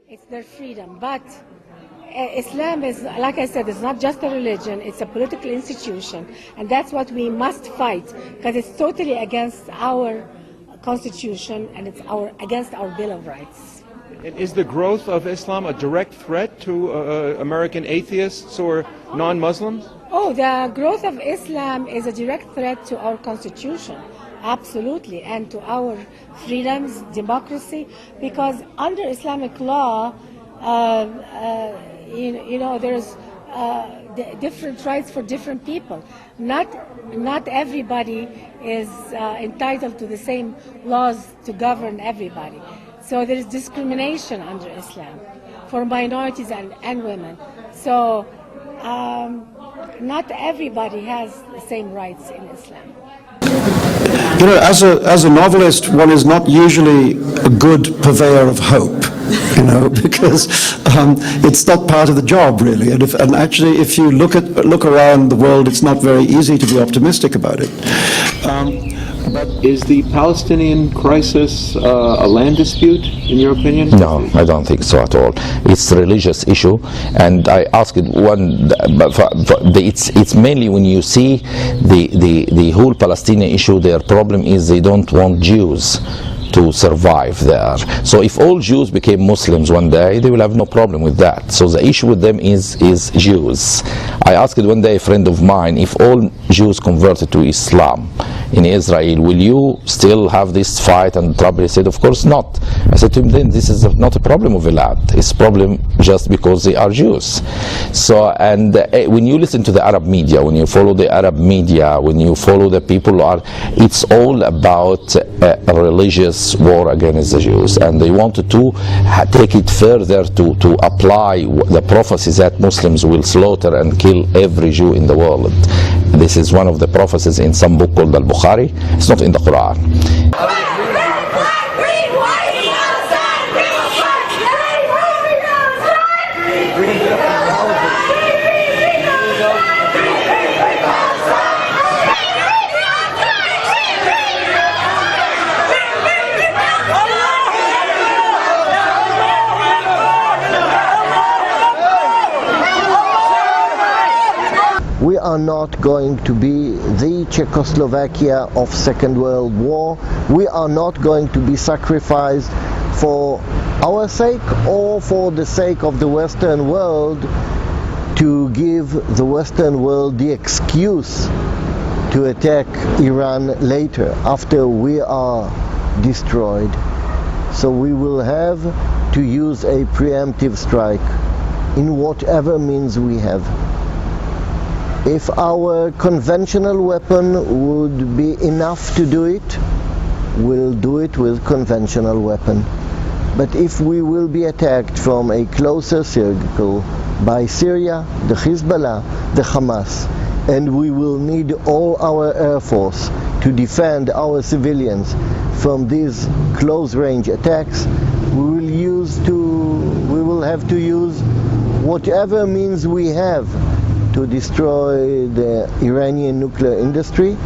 It's their freedom. But Islam is, like I said, it's not just a religion, it's a political institution. And that's what we must fight, because it's totally against our constitution and it's against our Bill of Rights. Is the growth of Islam a direct threat to American atheists or non-Muslims? Oh, the growth of Islam is a direct threat to our constitution. Absolutely, and to our freedoms, democracy, because under Islamic law, there's different rights for different people. Not everybody is entitled to the same laws to govern everybody. So there is discrimination under Islam for minorities and women. So not everybody has the same rights in Islam. You know, as a novelist, one is not usually a good purveyor of hope, you know, because it's not part of the job, really. And actually, if you look around the world, it's not very easy to be optimistic about it. But is the Palestinian crisis a land dispute, in your opinion? No, I don't think so at all. It's a religious issue, and I asked it's mainly when you see the whole Palestinian issue. Their problem is they don't want Jews to survive there. So if all Jews became Muslims one day, they will have no problem with that. So the issue with them is Jews. I asked one day a friend of mine, if all Jews converted to Islam in Israel, will you still have this fight and trouble? He said, of course not. I said to him, then this is not a problem of a land. It's a problem just because they are Jews. So, and when you listen to the Arab media, when you follow the Arab media, when you follow the people it's all about a religious war against the Jews, and they wanted to take it further to apply the prophecies that Muslims will slaughter and kill every Jew in the world. This is one of the prophecies in some book called Al-Bukhari. It's not in the Quran. We are not going to be the Czechoslovakia of Second World War. We are not going to be sacrificed for our sake or for the sake of the Western world to give the Western world the excuse to attack Iran later, after we are destroyed. So we will have to use a preemptive strike in whatever means we have. If our conventional weapon would be enough to do it, we'll do it with conventional weapon. But if we will be attacked from a closer circle by Syria, the Hezbollah, the Hamas, and we will need all our air force to defend our civilians from these close-range attacks, we will have to use whatever means we have to destroy the Iranian nuclear industry.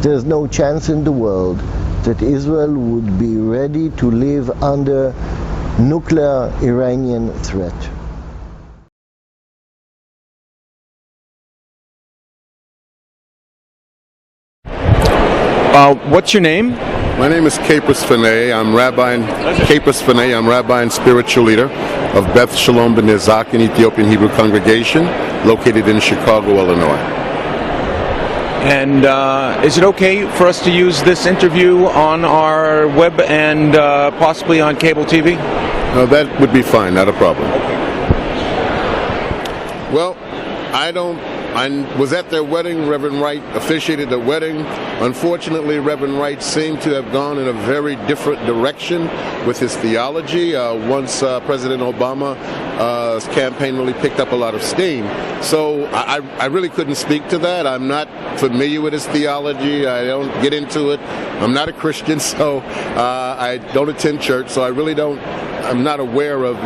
There's no chance in the world that Israel would be ready to live under nuclear Iranian threat. What's your name? My name is Funnye. I'm Rabbi and spiritual leader of Beth Shalom B'nai Zaken Ethiopian Hebrew congregation, located in Chicago, Illinois. And is it okay for us to use this interview on our web and possibly on cable TV? No, that would be fine, not a problem. Well, I was at their wedding. Reverend Wright officiated the wedding. Unfortunately, Reverend Wright seemed to have gone in a very different direction with his theology once President Obama's campaign really picked up a lot of steam. So I really couldn't speak to that. I'm not familiar with his theology. I don't get into it. I'm not a Christian, so I don't attend church, so I'm not aware of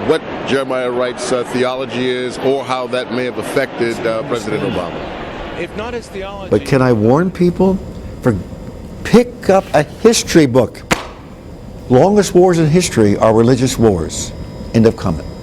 what Jeremiah Wright's theology is or how that may have affected President Obama. If not his theology. But can I warn people? Pick up a history book. Longest wars in history are religious wars. End of comment.